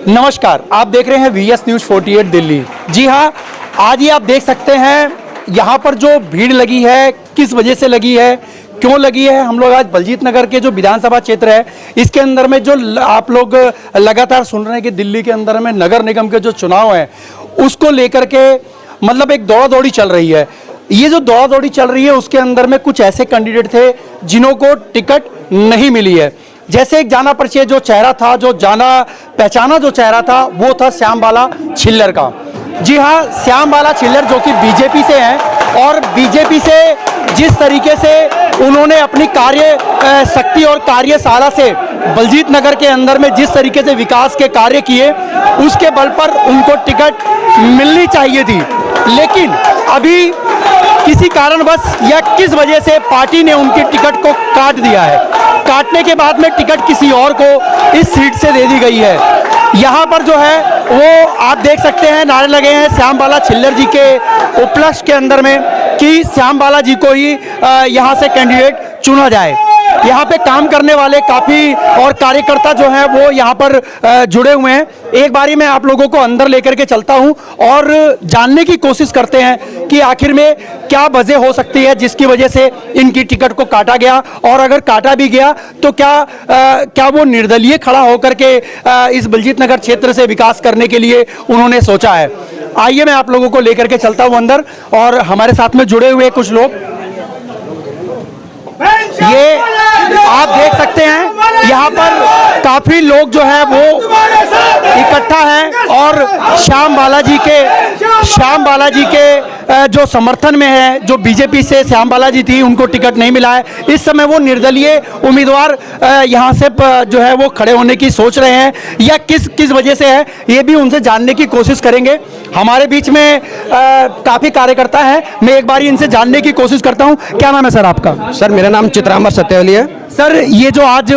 नमस्कार, आप देख रहे हैं VS न्यूज़ 48 दिल्ली। जी हाँ, आज ये आप देख सकते हैं यहाँ पर जो भीड़ लगी है, किस वजह से लगी है, क्यों लगी है। हम लोग आज बलजीत नगर के जो विधानसभा क्षेत्र है, इसके अंदर में जो आप लोग लगातार सुन रहे हैं कि दिल्ली के अंदर में नगर निगम के जो चुनाव हैं, उसको लेकर के मतलब एक दौड़ा दौड़ी चल रही है। ये जो दौड़ा दौड़ी चल रही है, उसके अंदर में कुछ ऐसे कैंडिडेट थे जिन्हों को टिकट नहीं मिली है। जैसे एक जाना परिचय जो चेहरा था, जो जाना पहचाना जो चेहरा था, वो था श्याम बाला छिल्लर का। जी हाँ, श्याम बाला छिल्लर जो कि बीजेपी से हैं और बीजेपी से जिस तरीके से उन्होंने अपनी कार्य शक्ति और कार्यशाला से बलजीत नगर के अंदर में जिस तरीके से विकास के कार्य किए, उसके बल पर उनको टिकट मिलनी चाहिए थी। लेकिन अभी किसी कारणवश या किस वजह से पार्टी ने उनकी टिकट को काट दिया है। काटने के बाद में टिकट किसी और को इस सीट से दे दी गई है। यहाँ पर जो है वो आप देख सकते हैं, नारे लगे हैं श्याम बाला छिल्लर जी के उपलक्ष्य के अंदर में कि श्याम बाला जी को ही यहाँ से कैंडिडेट चुना जाए। यहाँ पे काम करने वाले काफ़ी और कार्यकर्ता जो हैं वो यहाँ पर जुड़े हुए हैं। एक बारी मैं आप लोगों को अंदर लेकर के चलता हूँ और जानने की कोशिश करते हैं कि आखिर में क्या वजह हो सकती है जिसकी वजह से इनकी टिकट को काटा गया, और अगर काटा भी गया तो क्या वो निर्दलीय खड़ा होकर के इस बलजीत नगर क्षेत्र से विकास करने के लिए उन्होंने सोचा है। आइए मैं आप लोगों को लेकर के चलता हूँ अंदर, और हमारे साथ में जुड़े हुए कुछ लोग, ये आप देख सकते हैं यहाँ पर काफी लोग जो है वो इकट्ठा हैं और श्याम बाला जी के जो समर्थन में है, जो बीजेपी से श्याम बाला जी थी, उनको टिकट नहीं मिला है। इस समय वो निर्दलीय उम्मीदवार यहाँ से जो है वो खड़े होने की सोच रहे हैं, या किस वजह से है, ये भी उनसे जानने की कोशिश करेंगे। हमारे बीच में काफी कार्यकर्ता हैं, मैं एक बार इनसे जानने की कोशिश करता हूँ। क्या नाम है सर आपका? सर मेरा नाम चित्रांबर सत्यवली है। सर, ये जो आज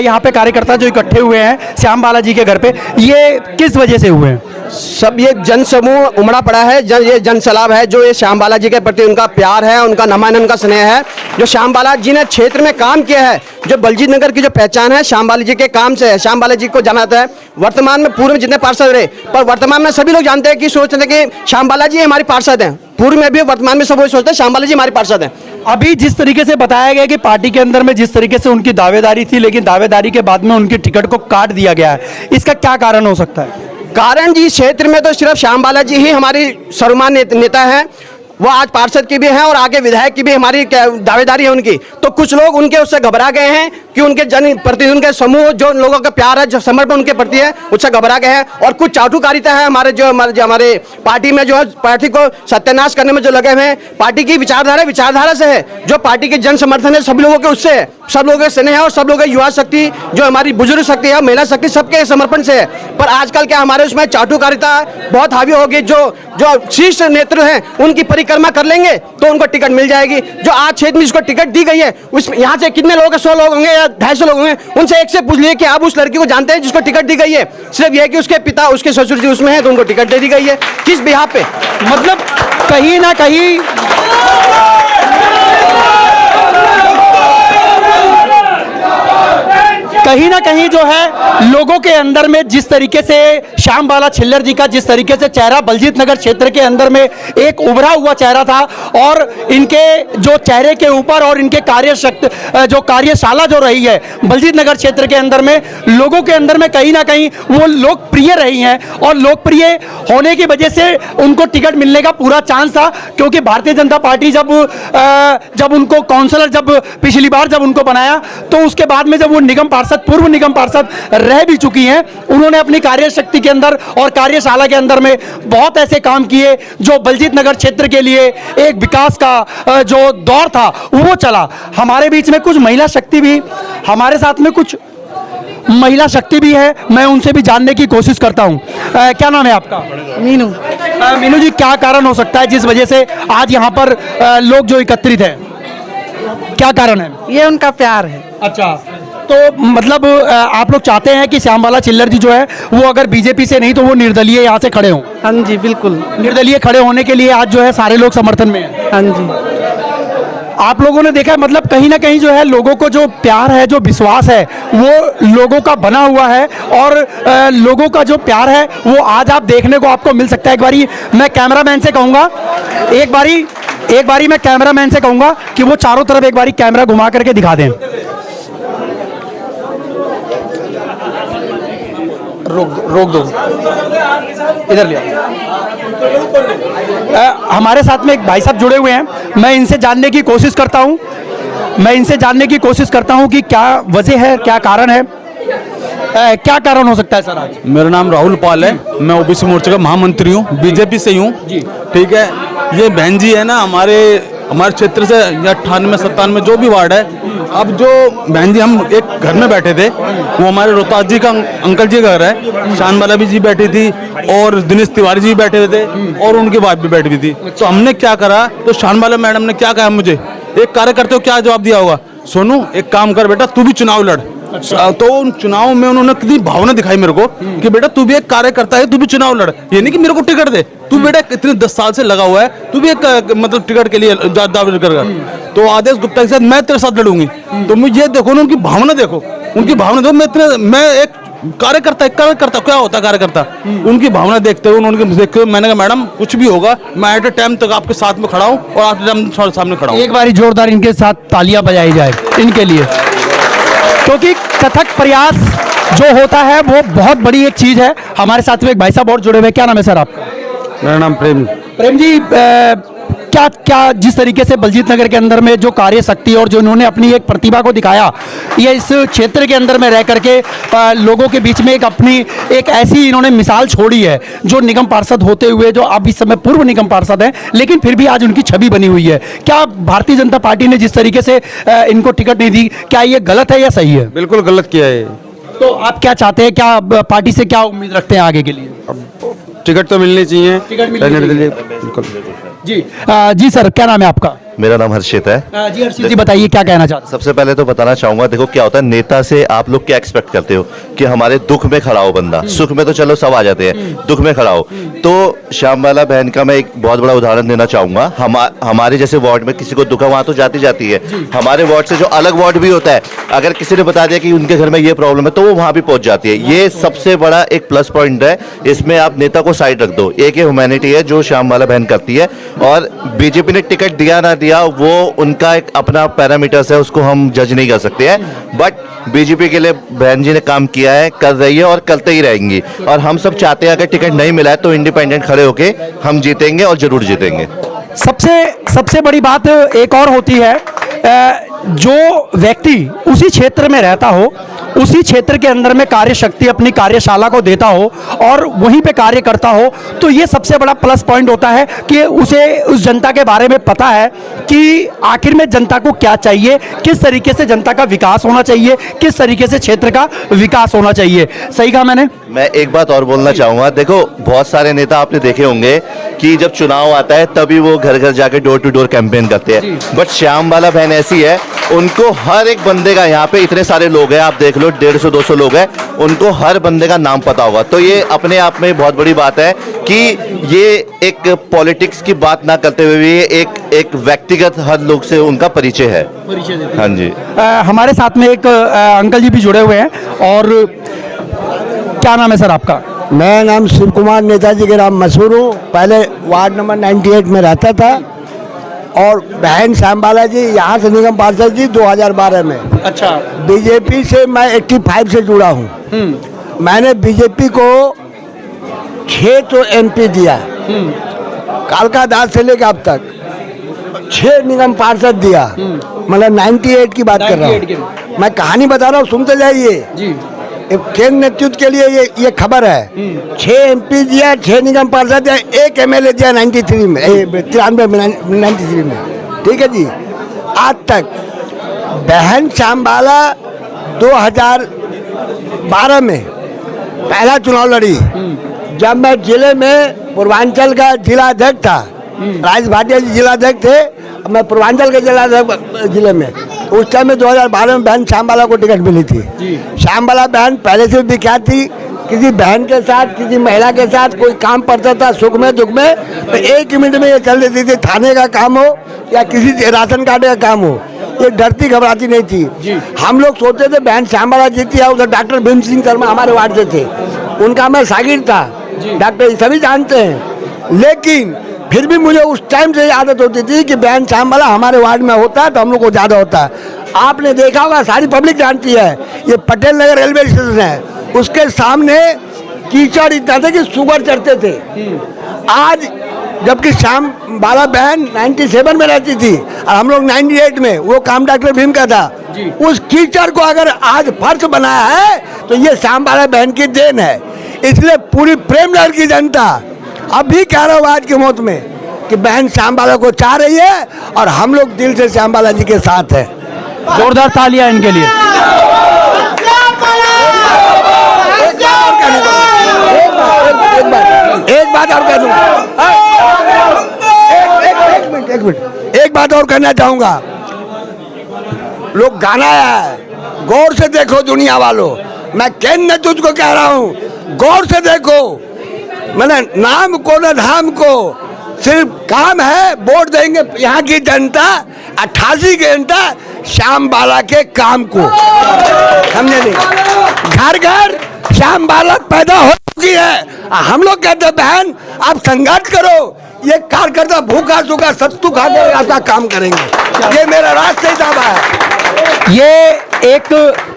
यहाँ पे कार्यकर्ता जो इकट्ठे हुए हैं श्याम बाला जी के घर पे, ये किस वजह से हुए हैं? सब ये जन समूह उमड़ा पड़ा है, ये जन सैलाब है जो ये श्याम बाला जी के प्रति उनका प्यार है, उनका नमन, उनका स्नेह है। जो श्याम बाला जी ने क्षेत्र में काम किया है, जो बलजीत नगर की जो पहचान है श्याम बाला जी के काम से है। श्याम बाला जी को जाना जाता है वर्तमान में, पूर्व में जितने पार्षद रहे, पर वर्तमान में सभी लोग जानते हैं कि सोचते हैं कि श्याम बाला जी हमारे पार्षद हैं। पूर्व में भी, वर्तमान में सब वही सोचते हैं श्याम बाला जी हमारे पार्षद हैं। अभी जिस तरीके से बताया गया कि पार्टी के अंदर में जिस तरीके से उनकी दावेदारी थी, लेकिन दावेदारी के बाद में उनकी टिकट को काट दिया गया है, इसका क्या कारण हो सकता है? कारण जी, क्षेत्र में तो सिर्फ श्याम बाला जी ही हमारी सर्वमान्य नेता हैं। वो आज पार्षद की भी हैं और आगे विधायक की भी हमारी दावेदारी है उनकी। तो कुछ लोग उनके उससे घबरा गए हैं कि उनके जन प्रतिनिधियों के समूह, जो लोगों का प्यार है, जो समर्पण उनके प्रति है, उससे घबरा गए हैं। और कुछ चाटुकारिता है हमारे पार्टी में, जो है पार्टी को सत्यानाश करने में जो लगे हुए हैं। पार्टी की विचारधारा से है, जो पार्टी के जन समर्थन है सभी लोगों के, उससे है, सब लोगों के स्नेह है और सब लोगों की युवा शक्ति, जो हमारी बुजुर्ग शक्ति है, महिला शक्ति, सबके समर्पण से है। पर आजकल क्या हमारे उसमें चाटुकारिता बहुत हावी होगी। जो शीर्ष नेतृत्व हैं उनकी परिक्रमा कर लेंगे तो उनको टिकट मिल जाएगी। जो आज क्षेत्र में जिसको टिकट दी गई है, उसमें यहाँ से कितने लोग, 100 लोग होंगे या 250 लोग होंगे, उनसे एक से पूछ लिए कि आप उस लड़की को जानते हैं जिसको टिकट दी गई है? सिर्फ यह कि उसके पिता, उसके ससुर जी उसमें है तो उनको टिकट दे दी गई है। किस बिहार पे? मतलब कहीं ना कहीं जो है लोगों के अंदर में जिस तरीके से श्याम बाला छिल्लर जी का जिस तरीके से चेहरा बलजीत नगर क्षेत्र के अंदर में एक उभरा हुआ चेहरा था, और इनके जो चेहरे के ऊपर और इनके जो कार्यशाला जो रही है बलजीत नगर क्षेत्र के अंदर में, लोगों के अंदर में कहीं ना कहीं वो लोकप्रिय रही हैं, और लोकप्रिय होने की वजह से उनको टिकट मिलने का पूरा चांस था। क्योंकि भारतीय जनता पार्टी जब उनको काउंसलर, जब पिछली बार जब उनको बनाया, तो उसके बाद में जब वो पूर्व निगम पार्षद रह भी चुकी हैं, उन्होंने अपनी कार्यशक्ति के अंदर और कार्यशाला के अंदर में बहुत ऐसे काम किए जो बलजीत नगर क्षेत्र के लिए एक विकास का जो दौर था वो चला। हमारे बीच में कुछ महिला शक्ति भी, हमारे साथ में कुछ महिला शक्ति भी है, मैं उनसे भी जानने की कोशिश करता हूं। क्या नाम है आपका? मीनू। मीनू जी, क्या कारण हो सकता है जिस वजह से आज यहाँ पर लोग जो एकत्रित हैं, क्या कारण है? ये उनका प्यार है। अच्छा, तो मतलब आप लोग चाहते हैं कि श्याम बाला छिल्लर जी जो है वो अगर बीजेपी से नहीं तो वो निर्दलीय यहाँ से खड़े हों? हाँ जी, बिल्कुल। निर्दलीय खड़े होने के लिए आज जो है सारे लोग समर्थन में हैं। हाँ जी। आप लोगों ने देखा है, मतलब कहीं ना कहीं जो है लोगों को जो प्यार है, जो विश्वास है, वो लोगों का बना हुआ है और लोगों का जो प्यार है वो आज आप देखने को आपको मिल सकता है। एक बारी मैं कैमरामैन से कहूँगा, एक बारी मैं कैमरामैन से कहूँगा कि वो चारों तरफ एक बारी कैमरा घुमा करके दिखा दें। रोक दो, इधर लिया। हमारे साथ में एक भाई साहब जुड़े हुए हैं, मैं इनसे जानने की कोशिश करता हूं कि क्या वजह है, क्या कारण है, क्या कारण हो सकता है सर आज? मेरा नाम राहुल पाल है, मैं ओबीसी मोर्चे का महामंत्री हूँ, बीजेपी से हूँ। ठीक है, ये बहन जी है ना हमारे क्षेत्र से 98-97 जो भी वार्ड है। अब जो बहन जी, हम एक घर में बैठे थे, वो हमारे रोहतास जी का अंकल जी का घर है, शान बाला भी जी बैठी थी और दिनेश तिवारी जी बैठे हुए थे और उनकी वाइफ भी बैठी हुई थी। तो हमने क्या करा, तो शान बाला मैडम ने क्या कहा मुझे, एक कार्यकर्ता को क्या जवाब दिया होगा, सोनू एक काम कर बेटा, तू भी चुनाव लड़। तो उन चुनाव में उन्होंने कितनी भावना दिखाई मेरे को कि बेटा तू भी एक कार्यकर्ता है, तू भी चुनाव लड़, ये नहीं कि मेरे को टिकट दे, तू बेटा इतने 10 साल से लगा हुआ है, तू भी एक मतलब टिकट के लिए दावेदार कर। तो आदेश गुप्ता के साथ मैं तेरे साथ लड़ूंगी। तो मुझे ये देखो ना, उनकी भावना देखो, मैं एक कार्यकर्ता क्या होता है कार्यकर्ता, उनकी भावना देखते हुए मैंने कहा मैडम कुछ भी होगा, मैं एट ए टाइम तक आपके साथ में खड़ा हूँ और आपके सामने खड़ा हूँ। एक बारी जोरदार इनके साथ तालियां बजाई जाए इनके लिए, क्योंकि कथक प्रयास जो होता है वो बहुत बड़ी एक चीज है। हमारे साथ में एक भाई साहब और जुड़े हुए, क्या नाम है सर आपका? मेरा नाम प्रेम जी, क्या जिस तरीके से बलजीत नगर के अंदर में जो कार्य शक्ति और जो इन्होंने अपनी एक प्रतिभा को दिखाया, ये इस क्षेत्र के अंदर में रह करके लोगों के बीच में एक ऐसी इन्होंने मिसाल छोड़ी है, जो निगम पार्षद होते हुए, जो अब इस समय पूर्व निगम पार्षद हैं, लेकिन फिर भी आज उनकी छवि बनी हुई है। क्या भारतीय जनता पार्टी ने जिस तरीके से इनको टिकट नहीं दी, क्या ये गलत है या सही है? बिल्कुल गलत किया है। तो आप क्या चाहते हैं, क्या पार्टी से क्या उम्मीद रखते हैं आगे के लिए? टिकट तो मिलनी चाहिए, टिकट मिलनी चाहिए। बिल्कुल। जी सर, क्या नाम है आपका? मेरा नाम हर्षित है। जी हर्षित जी, बताइए क्या कहना चाहते हैं? सबसे पहले तो बताना चाहूंगा, देखो क्या होता है, नेता से आप लोग क्या एक्सपेक्ट करते हो कि हमारे दुख में खड़ा हो बंदा, सुख में तो चलो सब आ जाते हैं, दुख में खड़ा हो। तो श्यामबाला बहन का मैं एक बहुत बड़ा उदाहरण देना चाहूंगा। हमारे जैसे वार्ड में किसी को दुख है, वहां तो जाती है। हमारे वार्ड से जो अलग वार्ड भी होता है, अगर किसी ने बता दिया कि उनके घर में ये प्रॉब्लम है, तो वो वहां भी पहुंच जाती है। ये सबसे बड़ा एक प्लस पॉइंट है। इसमें आप नेता को साइड रख दो, एक ये ह्यूमैनिटी है जो श्यामबाला बहन करती है। और बीजेपी ने टिकट दिया ना दिया, वो उनका एक अपना पैरामीटर्स है, उसको हम जज नहीं कर सकते हैं। बट बीजेपी के लिए बहन जी ने काम किया है, कर रही है और करते ही रहेंगी। और हम सब चाहते हैं अगर टिकट नहीं मिला है तो इंडिपेंडेंट खड़े होके हम जीतेंगे और जरूर जीतेंगे। सबसे बड़ी बात एक और होती है, जो व्यक्ति उसी क्षेत्र में रहता हो, उसी क्षेत्र के अंदर में कार्य शक्ति अपनी कार्यशाला को देता हो और वहीं पे कार्य करता हो, तो ये सबसे बड़ा प्लस पॉइंट होता है कि उसे उस जनता के बारे में पता है कि आखिर में जनता को क्या चाहिए, किस तरीके से जनता का विकास होना चाहिए, किस तरीके से क्षेत्र का विकास होना चाहिए। सही कहा मैंने? मैं एक बात और बोलना चाहूंगा, देखो बहुत सारे नेता आपने देखे होंगे कि जब चुनाव आता है तभी वो घर घर जाके डोर टू डोर कैंपेन करते हैं। बट श्यामबाला बहन ऐसी है, उनको हर एक बंदे का, यहाँ पे इतने सारे लोग हैं, आप देख लो 150-200 लोग हैं, उनको हर बंदे का नाम पता होगा। तो ये अपने आप में बहुत बड़ी बात है कि ये एक पॉलिटिक्स की बात ना करते हुए भी एक व्यक्तिगत हर लोग से उनका परिचय है। हाँ जी। हमारे साथ में एक अंकल जी भी जुड़े हुए हैं। और क्या नाम है सर आपका? मेरा नाम शिव कुमार नेताजी के नाम मशहूर हूँ। पहले वार्ड नंबर 98 में रहता था और बहन श्यामबाला जी यहाँ से निगम पार्षद जी 2012 में। अच्छा। बीजेपी से मैं 85 से जुड़ा हूँ। मैंने बीजेपी को 6 तो एमपी दिया, कालका दास से लेकर अब तक 6 निगम पार्षद दिया। मतलब 98 की बात कर रहा हूँ मैं, कहानी बता रहा हूँ, सुनते जाइए जी। केंद्र नेतृत्व के लिए ये खबर है। 6 एमपी दिया, 6 निगम पार्षद दिया, 1 एमएलए दिया 93 में, 93 में। ठीक है जी। आज तक बहन श्यामबाला 2012 में पहला चुनाव लड़ी, जब मैं जिले में पूर्वांचल का जिला अध्यक्ष था। राज भाटिया जी जिला अध्यक्ष थे, मैं पूर्वांचल के जिला अध्यक्ष जिले में। उस टाइम में 2012 में बहन श्यामबाला को टिकट मिली थी। श्यामबाला बहन पहले से विख्यात थी, किसी बहन के साथ, किसी महिला के साथ कोई काम पड़ता था, सुख में दुख में, तो 1 मिनट में ये चल देती थी। थाने का काम हो या किसी राशन कार्ड का काम हो, ये डरती घबराती नहीं थी। हम लोग सोचते थे बहन श्यामबाला जीती है। उधर डॉक्टर भीम सिंह शर्मा हमारे वार्ड से थे, उनका मैं शागिर्द था, डॉक्टर सभी जानते हैं। लेकिन फिर भी मुझे उस टाइम से आदत होती थी कि बहन श्यामबाला हमारे वार्ड में होता है तो हम लोग को ज़्यादा होता है। आपने देखा होगा, सारी पब्लिक जानती है, ये पटेल नगर रेलवे स्टेशन है, उसके सामने कीचड़ इतना था कि सुगर चढ़ते थे। आज जबकि श्यामबाला बहन 97 में रहती थी और हम लोग 98 में, वो काम डॉक्टर भीम का था। उस कीचड़ को अगर आज फर्श बनाया है तो ये श्यामबाला बहन की देन है। इसलिए पूरी प्रेमनगर की जनता अब भी कह रहा हूँ आज की मौत में कि बहन श्यामबाला को चाह रही है और हम लोग दिल से श्यामबाला जी के साथ हैं। जोरदार तालियां इनके लिए। एक बात और कह दूंगा, एक बात और कहना चाहूंगा। लोग गाना है, गौर से देखो दुनिया वालों, मैं कहन न तुझको कह रहा हूँ, गौर से देखो। मैंने नाम को न धाम को, सिर्फ काम है, वोट देंगे यहाँ की जनता 88 घंटा श्यामबाला के काम को, समझे नहीं? घर घर श्यामबाला पैदा हो चुकी है। हम लोग कहते हैं बहन आप संघर्ष करो, ये कार्यकर्ता भूखा सूखा सत्तू खा के आपका काम करेंगे। ये मेरा राष्ट्रीय दावा है। ये एक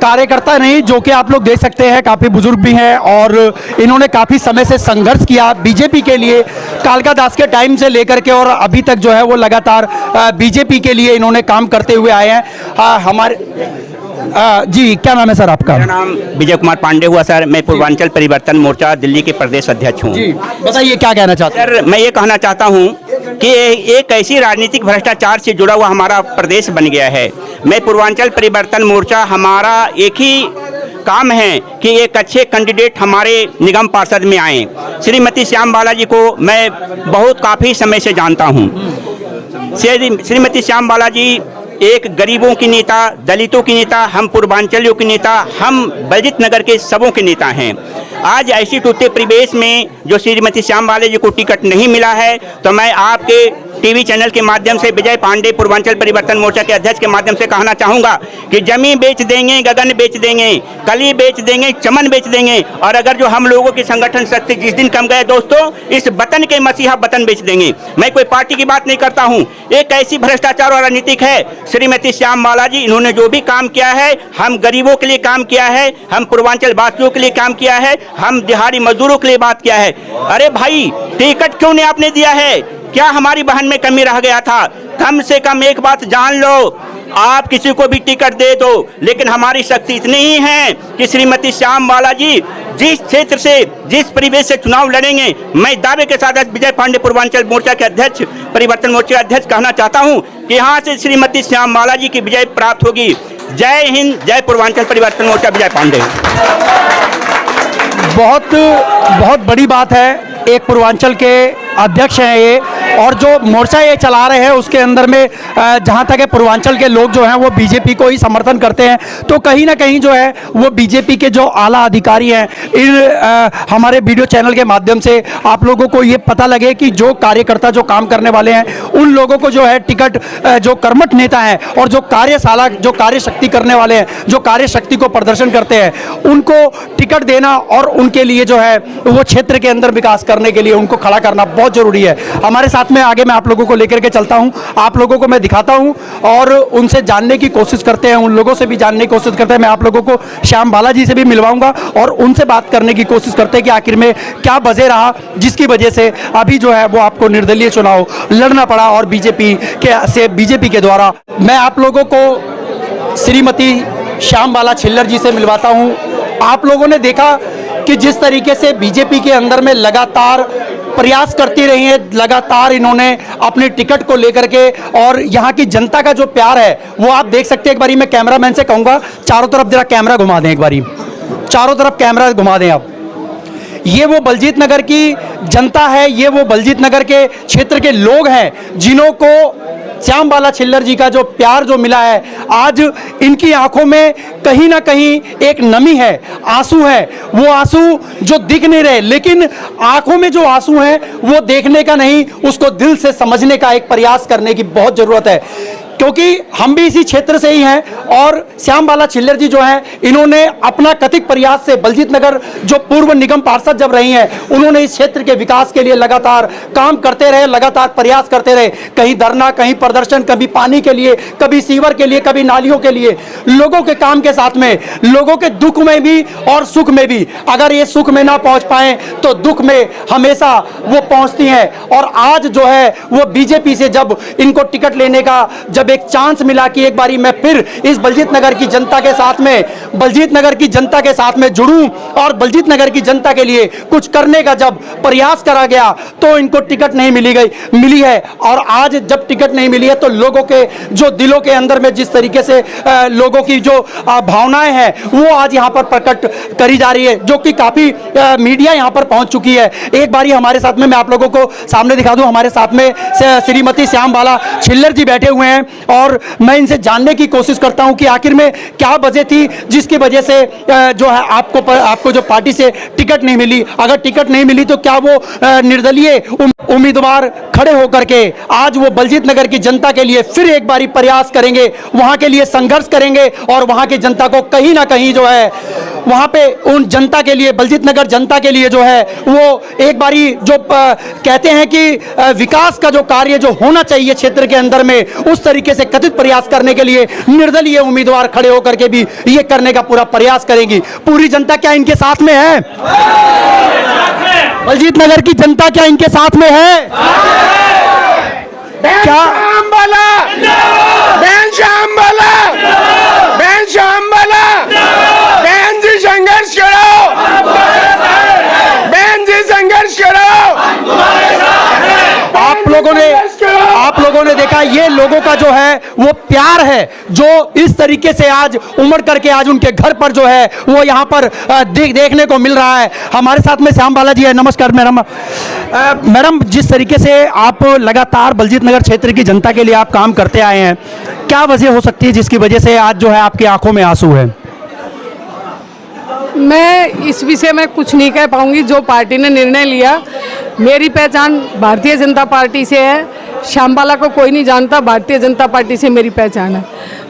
कार्यकर्ता नहीं, जो कि आप लोग देख सकते हैं काफ़ी बुजुर्ग भी हैं और इन्होंने काफ़ी समय से संघर्ष किया बीजेपी के लिए। कालका दास के टाइम से लेकर के और अभी तक जो है वो लगातार बीजेपी के लिए इन्होंने काम करते हुए आए हैं। हमारे जी, क्या नाम है सर आपका? मेरा नाम विजय कुमार पांडे हुआ सर। मैं पूर्वांचल परिवर्तन मोर्चा दिल्ली के प्रदेश अध्यक्ष हूँ। जी बताइए, क्या कहना चाहते हैं? सर मैं ये कहना चाहता हूँ कि एक ऐसी राजनीतिक भ्रष्टाचार से जुड़ा हुआ हमारा प्रदेश बन गया है। मैं पूर्वांचल परिवर्तन मोर्चा, हमारा एक ही काम है कि एक अच्छे कैंडिडेट हमारे निगम पार्षद में आए। श्रीमती श्यामबाला जी को मैं बहुत काफ़ी समय से जानता हूँ। श्रीमती श्यामबाला जी एक गरीबों की नेता, दलितों की नेता, हम पूर्वांचलियों की नेता, हम बलजीत नगर के सबों के नेता हैं। आज ऐसी टूटे परिवेश में जो श्रीमती श्यामबाला जी को टिकट नहीं मिला है, तो मैं आपके टीवी चैनल के माध्यम से विजय पांडे पूर्वांचल परिवर्तन मोर्चा के अध्यक्ष के माध्यम से कहना चाहूँगा कि जमीन बेच देंगे, गगन बेच देंगे, कली बेच देंगे, चमन बेच देंगे, और अगर जो हम लोगों की संगठन शक्ति जिस दिन कम गए दोस्तों, इस वतन के मसीहा वतन बेच देंगे। मैं कोई पार्टी की बात नहीं करता हूँ, एक ऐसी भ्रष्टाचार और राजनीतिक है। श्रीमती श्यामबाला जी, इन्होंने जो भी काम किया है, हम गरीबों के लिए काम किया है, हम पूर्वांचल वासियों के लिए काम किया है, हम दिहाड़ी मजदूरों के लिए बात किया है। अरे भाई, टिकट क्यों नहीं आपने दिया है? क्या हमारी बहन में कमी रह गया था? कम से कम एक बात जान लो, आप किसी को भी टिकट दे दो, लेकिन हमारी शक्ति इतनी ही है कि श्रीमती श्यामबाला जी जिस क्षेत्र से, जिस परिवेश से चुनाव लड़ेंगे, मैं दावे के साथ विजय पांडे पूर्वांचल मोर्चा के अध्यक्ष, परिवर्तन मोर्चा के अध्यक्ष कहना चाहता हूं कि यहाँ से श्रीमती श्यामबाला जी की विजय प्राप्त होगी। जय हिंद, जय पूर्वांचल परिवर्तन मोर्चा, विजय पांडे। बहुत बहुत बड़ी बात है, एक पूर्वांचल के अध्यक्ष हैं ये, और जो मोर्चा ये चला रहे हैं उसके अंदर में जहाँ तक है पूर्वांचल के लोग जो हैं वो बीजेपी को ही समर्थन करते हैं। तो कहीं ना कहीं जो है वो बीजेपी के जो आला अधिकारी हैं, इन हमारे वीडियो चैनल के माध्यम से आप लोगों को ये पता लगे कि जो कार्यकर्ता जो काम करने वाले हैं उन लोगों को जो है टिकट, जो कर्मठ नेता हैं और जो कार्यशाला, जो कार्यशक्ति करने वाले हैं, जो कार्यशक्ति को प्रदर्शन करते हैं, उनको टिकट देना और उनके लिए जो है वो क्षेत्र के अंदर विकास करने के लिए उनको खड़ा करना बहुत जरूरी है। हमारे साथ में आगे मैं आप लोगों को लेकर के चलता हूं, आप लोगों को मैं दिखाता हूं और उनसे जानने की कोशिश करते हैं, उन लोगों से भी जानने की कोशिश करते हैं। मैं आप लोगों को श्यामबाला जी से भी मिलवाऊंगा और उनसे बात करने की कोशिश करते हैं कि आखिर में क्या वजह रहा जिसकी वजह से अभी जो है वो आपको निर्दलीय चुनाव लड़ना पड़ा और बीजेपी के द्वारा। मैं आप लोगों को श्रीमती श्यामबाला छिल्लर जी से मिलवाता हूं। आप लोगों ने देखा कि जिस तरीके से बीजेपी के अंदर में लगातार प्रयास करती रही है, लगातार इन्होंने अपने टिकट को लेकर के, और यहाँ की जनता का जो प्यार है वो आप देख सकते हैं। एक बारी मैं कैमरामैन से कहूँगा चारों तरफ जरा कैमरा घुमा दें, एक बारी चारों तरफ कैमरा घुमा दें आप। ये वो बलजीत नगर की जनता है, ये वो बलजीत नगर के क्षेत्र के लोग हैं जिन्हों को श्याम बाला छिल्लर जी का जो प्यार जो मिला है, आज इनकी आंखों में कहीं ना कहीं एक नमी है, आंसू है। वो आंसू जो दिख नहीं रहे, लेकिन आंखों में जो आंसू हैं वो देखने का नहीं, उसको दिल से समझने का एक प्रयास करने की बहुत जरूरत है, क्योंकि हम भी इसी क्षेत्र से ही हैं। और श्याम बाला छिल्लर जी जो हैं, इन्होंने अपना कथित प्रयास से बलजीत नगर जो पूर्व निगम पार्षद जब रही हैं, उन्होंने इस क्षेत्र के विकास के लिए लगातार काम करते रहे, लगातार प्रयास करते रहे। कहीं धरना, कहीं प्रदर्शन, कभी पानी के लिए, कभी सीवर के लिए, कभी नालियों के लिए, लोगों के काम के साथ में, लोगों के दुख में भी और सुख में भी। अगर ये सुख में ना पहुंच पाए तो दुख में हमेशा वो पहुंचती हैं। और आज जो है वो बीजेपी से जब इनको टिकट लेने का जब एक चांस मिला कि एक बारी मैं फिर इस बलजीत नगर की जनता के साथ में, बलजीत नगर की जनता के साथ में जुड़ूं और बलजीत नगर की जनता के लिए कुछ करने का जब प्रयास करा गया, तो इनको टिकट नहीं मिली है। और आज जब टिकट नहीं मिली है तो लोगों के जो दिलों के अंदर में जिस तरीके से लोगों की जो भावनाएं हैं वो आज यहाँ पर प्रकट करी जा रही है, जो कि काफी मीडिया यहाँ पर पहुंच चुकी है। एक बारी हमारे साथ में, मैं आप लोगों को सामने दिखा दूं, हमारे साथ में श्रीमती श्याम बाला छिल्लर जी बैठे हुए हैं और मैं इनसे जानने की कोशिश करता हूं कि आखिर में क्या वजह थी जिसकी वजह से जो है आपको जो पार्टी से टिकट नहीं मिली। अगर टिकट नहीं मिली तो क्या वो निर्दलीय उम्मीदवार खड़े होकर के आज वो बलजीत नगर की जनता के लिए फिर एक बारी प्रयास करेंगे, वहां के लिए संघर्ष करेंगे और वहां की जनता को कहीं ना कहीं जो है वहां पे उन जनता के लिए, बलजीत नगर जनता के लिए जो है वो एक बारी जो कहते हैं कि विकास का जो कार्य जो होना चाहिए क्षेत्र के अंदर में, उस तरीके से कथित प्रयास करने के लिए निर्दलीय उम्मीदवार खड़े होकर के भी ये करने का पूरा प्रयास करेंगी। पूरी जनता क्या इनके साथ में है? बलजीत नगर की जनता क्या इनके साथ में है? क्या बहन जी संघर्ष करो, बहन जी संघर्ष करो। आप लोगों ने देखा, ये लोगों का जो है वो प्यार है जो इस तरीके से आज उमड़ करके आज उनके घर पर जो है वो यहाँ पर देखने को मिल रहा है। हमारे साथ में श्याम बाला जी है। नमस्कार मैडम। मैडम, जिस तरीके से आप लगातार बलजीत नगर क्षेत्र की जनता के लिए आप काम करते आए हैं, क्या वजह हो सकती है जिसकी वजह से आज जो है आपकी आंखों में आंसू है? मैं इस विषय में कुछ नहीं कह पाऊंगी। जो पार्टी ने निर्णय लिया, मेरी पहचान भारतीय जनता पार्टी से है। श्याम बाला को कोई नहीं जानता, भारतीय जनता पार्टी से मेरी पहचान है।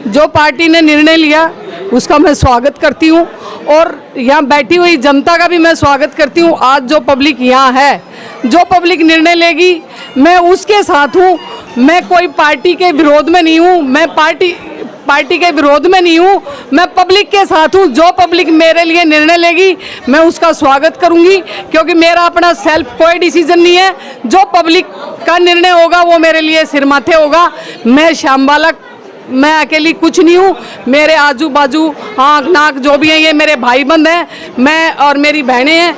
जो पार्टी ने निर्णय लिया उसका मैं स्वागत करती हूँ और यहाँ बैठी हुई जनता का भी मैं स्वागत करती हूँ। आज जो पब्लिक यहाँ है, जो पब्लिक निर्णय लेगी, मैं उसके साथ हूँ। मैं कोई पार्टी के विरोध में नहीं हूँ, मैं पार्टी के विरोध में नहीं हूँ, मैं पब्लिक के साथ हूँ। जो पब्लिक मेरे लिए निर्णय लेगी मैं उसका स्वागत करूँगी, क्योंकि मेरा अपना सेल्फ कोई डिसीजन नहीं है। जो पब्लिक का निर्णय होगा वो मेरे लिए सिर माथे होगा। मैं श्याम बाला, मैं अकेली कुछ नहीं हूँ। मेरे आजू बाजू आँख नाक जो भी हैं ये मेरे भाई बंद हैं, मैं और मेरी बहनें हैं।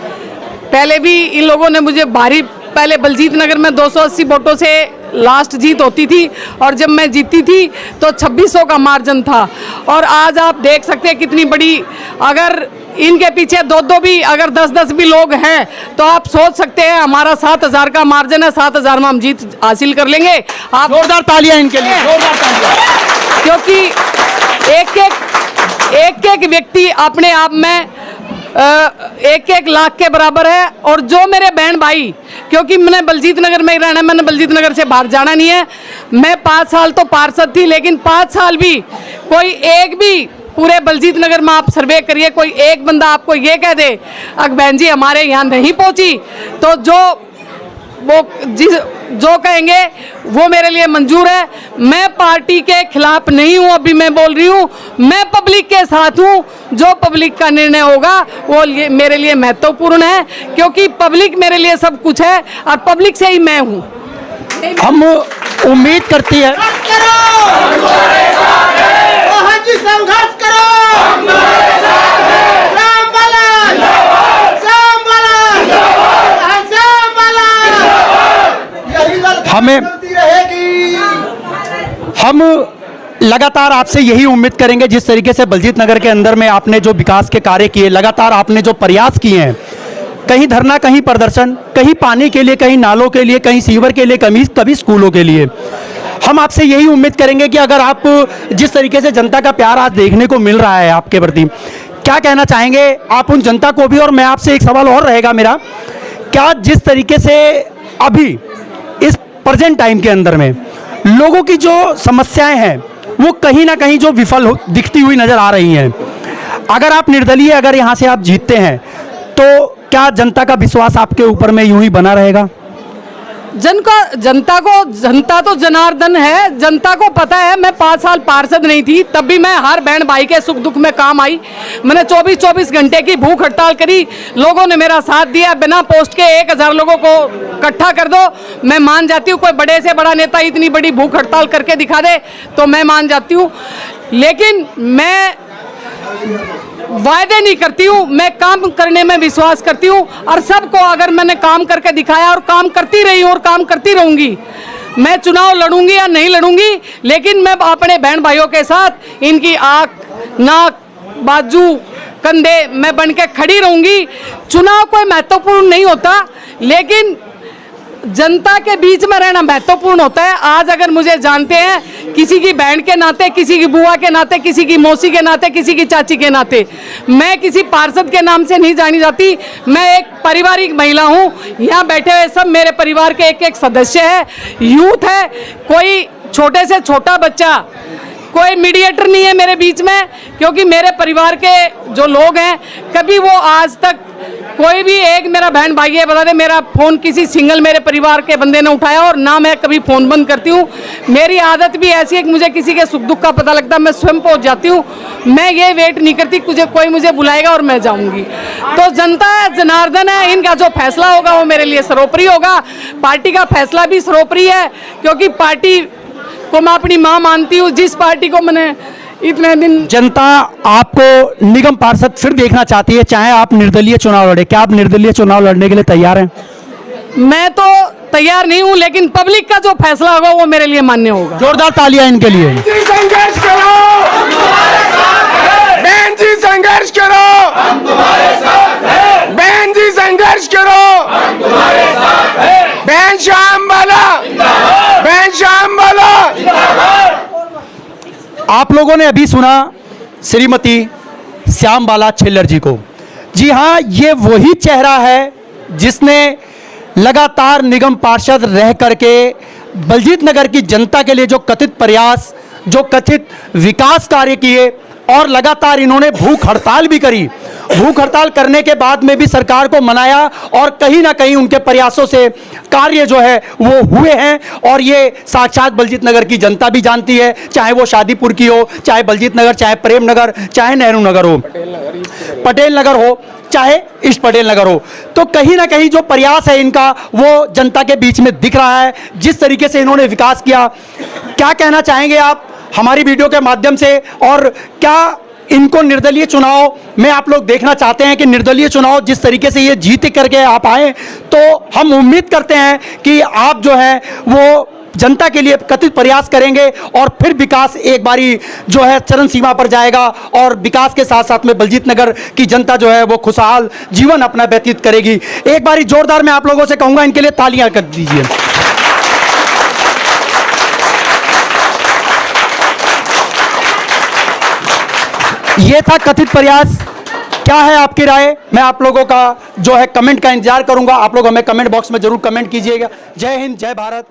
पहले भी इन लोगों ने मुझे पहले बलजीत नगर में 280 वोटों से लास्ट जीत होती थी और जब मैं जीती थी तो 2600 का मार्जिन था। और आज आप देख सकते हैं कितनी बड़ी, अगर इनके पीछे दो भी अगर 10-10 भी लोग हैं तो आप सोच सकते हैं हमारा 7000 का मार्जिन है, 7000 में हम जीत हासिल कर लेंगे। आप जोरदार तालियां इनके लिए, जोरदार तालियां। क्योंकि एक व्यक्ति अपने आप में 1-1 लाख के बराबर है। और जो मेरे बहन भाई, क्योंकि मैंने बलजीत नगर में ही रहना है, मैंने बलजीत नगर से बाहर जाना नहीं है। मैं 5 साल तो पार्षद थी, लेकिन 5 साल भी कोई एक भी पूरे बलजीत नगर में आप सर्वे करिए, कोई एक बंदा आपको ये कह दे अगर बहन जी हमारे यहाँ नहीं पहुँची, तो जो कहेंगे वो मेरे लिए मंजूर है। मैं पार्टी के खिलाफ नहीं हूँ, अभी मैं बोल रही हूँ, मैं पब्लिक के साथ हूँ। जो पब्लिक का निर्णय होगा वो मेरे लिए महत्वपूर्ण है, क्योंकि पब्लिक मेरे लिए सब कुछ है और पब्लिक से ही मैं हूँ। हम उम्मीद करती है हम लगातार आपसे यही उम्मीद करेंगे, जिस तरीके से बलजीत नगर के अंदर में आपने जो विकास के कार्य किए, लगातार आपने जो प्रयास किए हैं, कहीं धरना, कहीं प्रदर्शन, कहीं पानी के लिए, कहीं नालों के लिए, कहीं सीवर के लिए, कभी स्कूलों के लिए, हम आपसे यही उम्मीद करेंगे कि अगर आप जिस तरीके से जनता का प्यार आज देखने को मिल रहा है आपके प्रति, क्या कहना चाहेंगे आप उन जनता को भी? और मैं आपसे एक सवाल और रहेगा मेरा, क्या जिस तरीके से अभी इस प्रेजेंट टाइम के अंदर में लोगों की जो समस्याएं हैं वो कहीं ना कहीं जो दिखती हुई नजर आ रही हैं, अगर आप निर्दलीय अगर यहाँ से आप जीतते हैं तो क्या जनता का विश्वास आपके ऊपर में यूं ही बना रहेगा? जनता तो जनार्दन है। जनता को पता है मैं 5 साल पार्षद नहीं थी, तब भी मैं हर बहन भाई के सुख दुख में काम आई। मैंने 24-24 घंटे की भूख हड़ताल करी, लोगों ने मेरा साथ दिया। बिना पोस्ट के 1000 लोगों को इकट्ठा कर दो, मैं मान जाती हूँ। कोई बड़े से बड़ा नेता इतनी बड़ी भूख हड़ताल करके दिखा दे तो मैं मान जाती हूँ, लेकिन मैं वायदे नहीं करती हूँ, मैं काम करने में विश्वास करती हूँ। और सबको अगर मैंने काम करके दिखाया और काम करती रही हूँ और काम करती रहूँगी, मैं चुनाव लड़ूंगी या नहीं लड़ूंगी, लेकिन मैं अपने बहन भाइयों के साथ इनकी आँख, नाक, बाजू, कंधे मैं बन के खड़ी रहूंगी। चुनाव कोई महत्वपूर्ण नहीं होता, लेकिन जनता के बीच में रहना महत्वपूर्ण होता है। आज अगर मुझे जानते हैं किसी की बहन के नाते, किसी की बुआ के नाते, किसी की मौसी के नाते, किसी की चाची के नाते, मैं किसी पार्षद के नाम से नहीं जानी जाती। मैं एक पारिवारिक महिला हूँ। यहाँ बैठे हुए सब मेरे परिवार के एक सदस्य है, यूथ है, कोई छोटे से छोटा बच्चा, कोई मीडिएटर नहीं है मेरे बीच में, क्योंकि मेरे परिवार के जो लोग हैं कभी वो आज तक कोई भी एक मेरा बहन भाई है बता दे मेरा फ़ोन किसी सिंगल मेरे परिवार के बंदे ने उठाया, और ना मैं कभी फ़ोन बंद करती हूँ। मेरी आदत भी ऐसी है कि मुझे किसी के सुख दुख का पता लगता है मैं स्वयं पहुँच जाती हूँ। मैं ये वेट नहीं करती कोई मुझे बुलाएगा और मैं जाऊँगी। तो जनता है, जनार्दन है, इनका जो फैसला होगा वो मेरे लिए सर्वोपरि होगा। पार्टी का फैसला भी सर्वोपरि है, क्योंकि पार्टी को मैं अपनी माँ मानती हूँ, जिस पार्टी को मैंने इतने दिन। जनता आपको निगम पार्षद फिर देखना चाहती है, चाहे आप निर्दलीय चुनाव लड़े। क्या आप निर्दलीय चुनाव लड़ने के लिए तैयार हैं? मैं तो तैयार नहीं हूँ, लेकिन पब्लिक का जो फैसला होगा वो मेरे लिए मान्य होगा। जोरदार तालियां इनके लिए। जी संघर्ष करो, बहन जी संघर्ष करो, बहन जी संघर्ष करो, बहन श्यामबाला, बहन श्यामबाला। आप लोगों ने अभी सुना श्रीमती श्यामबाला छिल्लर जी को। जी हाँ, ये वही चेहरा है जिसने लगातार निगम पार्षद रह करके बलजीत नगर की जनता के लिए जो कथित प्रयास, जो कथित विकास कार्य किए, और लगातार इन्होंने भूख हड़ताल भी करी। भूख हड़ताल करने के बाद में भी सरकार को मनाया, और कहीं ना कहीं उनके प्रयासों से कार्य जो है वो हुए हैं। और ये साक्षात बलजीत नगर की जनता भी जानती है, चाहे वो शादीपुर की हो, चाहे बलजीत नगर, चाहे प्रेम नगर, चाहे नेहरू नगर हो, पटेल नगर हो, चाहे ईस्ट पटेल नगर हो। तो कहीं ना कहीं जो प्रयास है इनका वो जनता के बीच में दिख रहा है। जिस तरीके से इन्होंने विकास किया, क्या कहना चाहेंगे आप हमारी वीडियो के माध्यम से? और क्या इनको निर्दलीय चुनाव में आप लोग देखना चाहते हैं कि निर्दलीय चुनाव जिस तरीके से ये जीत करके आप आए, तो हम उम्मीद करते हैं कि आप जो है वो जनता के लिए कथित प्रयास करेंगे और फिर विकास एक बारी जो है चरम सीमा पर जाएगा, और विकास के साथ साथ में बलजीत नगर की जनता जो है वो खुशहाल जीवन अपना व्यतीत करेगी। एक बारी जोरदार मैं आप लोगों से कहूँगा इनके लिए तालियां कर दीजिए। ये था कथित प्रयास। क्या है आपकी राय? मैं आप लोगों का जो है कमेंट का इंतजार करूंगा। आप लोग हमें कमेंट बॉक्स में जरूर कमेंट कीजिएगा। जय हिंद, जय भारत।